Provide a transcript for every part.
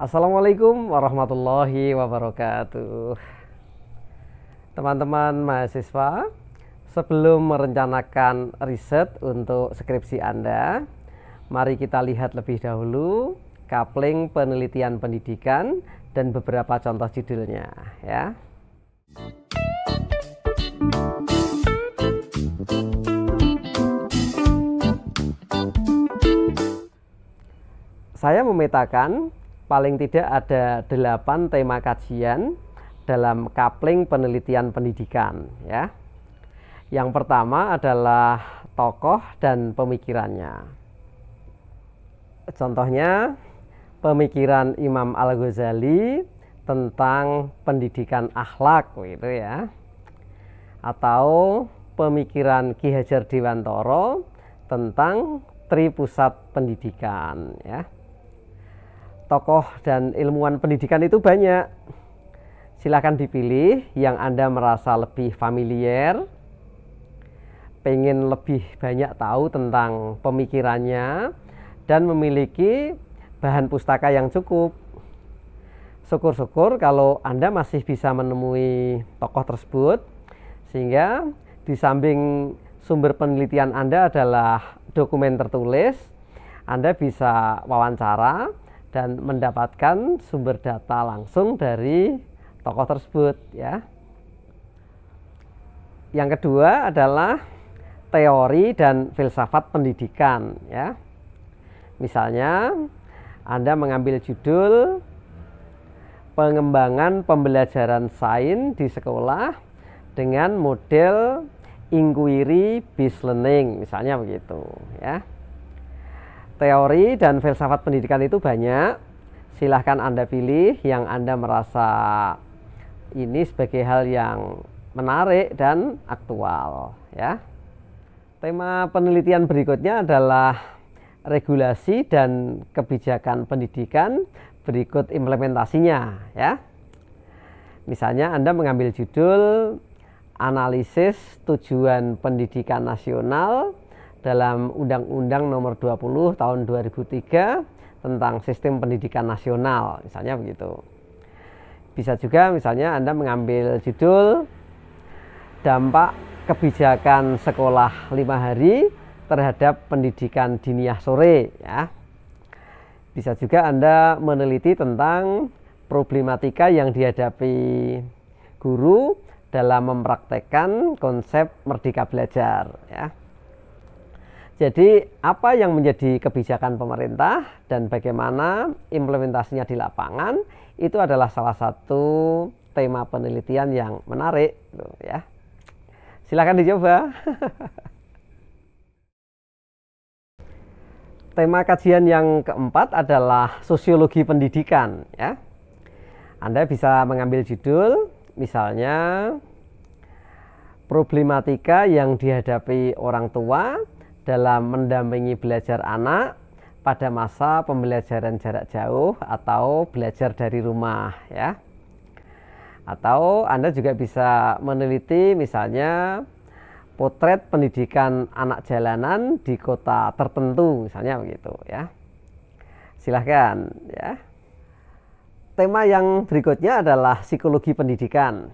Assalamualaikum warahmatullahi wabarakatuh. Teman-teman mahasiswa, sebelum merencanakan riset untuk skripsi Anda, mari kita lihat lebih dahulu coupling penelitian pendidikan dan beberapa contoh judulnya ya. Saya memetakan paling tidak ada 8 tema kajian dalam coupling penelitian pendidikan ya. Yang pertama adalah tokoh dan pemikirannya. Contohnya pemikiran Imam Al-Ghazali tentang pendidikan akhlak gitu ya. Atau pemikiran Ki Hajar Dewantara tentang Tripusat Pendidikan ya. Tokoh dan ilmuwan pendidikan itu banyak. Silakan dipilih yang Anda merasa lebih familiar, pengen lebih banyak tahu tentang pemikirannya, dan memiliki bahan pustaka yang cukup. Syukur-syukur kalau Anda masih bisa menemui tokoh tersebut, sehingga di samping sumber penelitian Anda adalah dokumen tertulis, Anda bisa wawancara dan mendapatkan sumber data langsung dari tokoh tersebut ya. Yang kedua adalah teori dan filsafat pendidikan ya. Misalnya Anda mengambil judul pengembangan pembelajaran sains di sekolah dengan model inquiry based learning misalnya begitu ya. Teori dan filsafat pendidikan itu banyak. Silahkan Anda pilih yang Anda merasa ini sebagai hal yang menarik dan aktual ya. Tema penelitian berikutnya adalah regulasi dan kebijakan pendidikan berikut implementasinya ya. Misalnya Anda mengambil judul analisis tujuan pendidikan nasional dalam Undang-Undang Nomor 20 Tahun 2003 tentang Sistem Pendidikan Nasional, misalnya begitu. Bisa juga misalnya Anda mengambil judul dampak kebijakan sekolah 5 hari terhadap pendidikan diniyah sore ya. Bisa juga Anda meneliti tentang problematika yang dihadapi guru dalam mempraktekkan konsep merdeka belajar ya. Jadi apa yang menjadi kebijakan pemerintah dan bagaimana implementasinya di lapangan itu adalah salah satu tema penelitian yang menarik ya. Silakan dicoba. Tema kajian yang keempat adalah sosiologi pendidikan ya. Anda bisa mengambil judul misalnya problematika yang dihadapi orang tua dalam mendampingi belajar anak pada masa pembelajaran jarak jauh atau belajar dari rumah ya. Atau Anda juga bisa meneliti misalnya potret pendidikan anak jalanan di kota tertentu misalnya begitu ya. Silahkan ya. Tema yang berikutnya adalah psikologi pendidikan.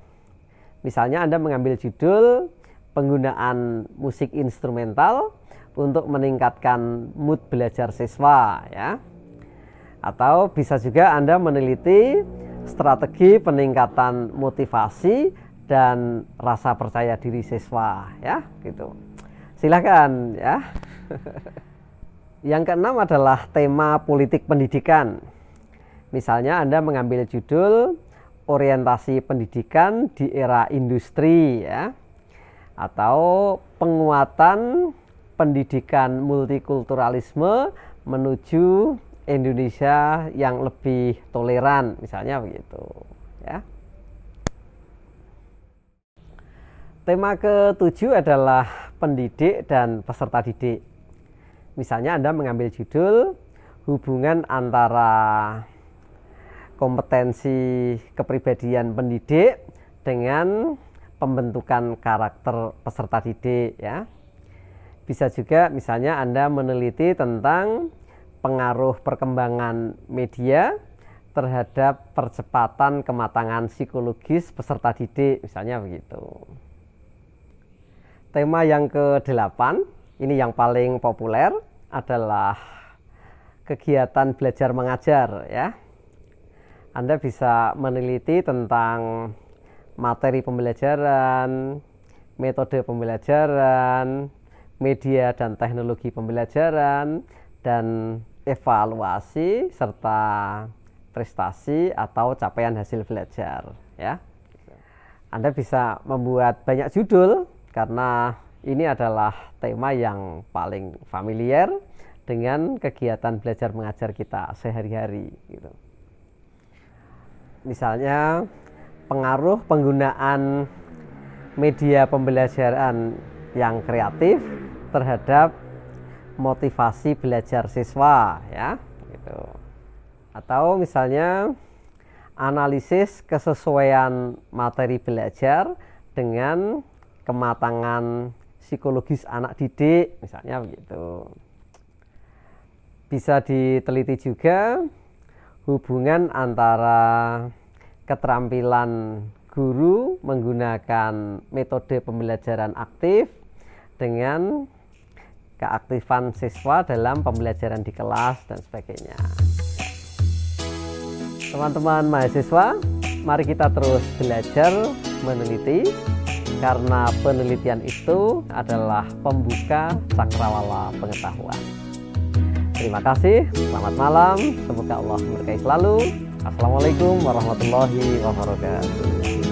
Misalnya Anda mengambil judul penggunaan musik instrumental untuk meningkatkan mood belajar siswa ya. Atau bisa juga Anda meneliti strategi peningkatan motivasi dan rasa percaya diri siswa ya gitu. Silakan ya. Yang keenam adalah tema politik pendidikan. Misalnya Anda mengambil judul orientasi pendidikan di era industri ya. Atau penguatan pendidikan multikulturalisme menuju Indonesia yang lebih toleran misalnya begitu ya. Tema ketujuh adalah pendidik dan peserta didik. Misalnya Anda mengambil judul hubungan antara kompetensi kepribadian pendidik dengan pembentukan karakter peserta didik ya. Bisa juga misalnya Anda meneliti tentang pengaruh perkembangan media terhadap percepatan kematangan psikologis peserta didik, misalnya begitu. Tema yang ke-8, ini yang paling populer, adalah kegiatan belajar mengajar ya. Anda bisa meneliti tentang materi pembelajaran, metode pembelajaran, media dan teknologi pembelajaran, dan evaluasi serta prestasi atau capaian hasil belajar ya. Anda bisa membuat banyak judul karena ini adalah tema yang paling familiar dengan kegiatan belajar mengajar kita sehari-hari gitu. Misalnya pengaruh penggunaan media pembelajaran yang kreatif terhadap motivasi belajar siswa ya gitu. Atau misalnya analisis kesesuaian materi belajar dengan kematangan psikologis anak didik, misalnya begitu. Bisa diteliti juga hubungan antara keterampilan guru menggunakan metode pembelajaran aktif dengan keaktifan siswa dalam pembelajaran di kelas dan sebagainya. Teman-teman mahasiswa, mari kita terus belajar meneliti, karena penelitian itu adalah pembuka cakrawala pengetahuan. Terima kasih, selamat malam, semoga Allah memberkahi selalu. Assalamualaikum warahmatullahi wabarakatuh.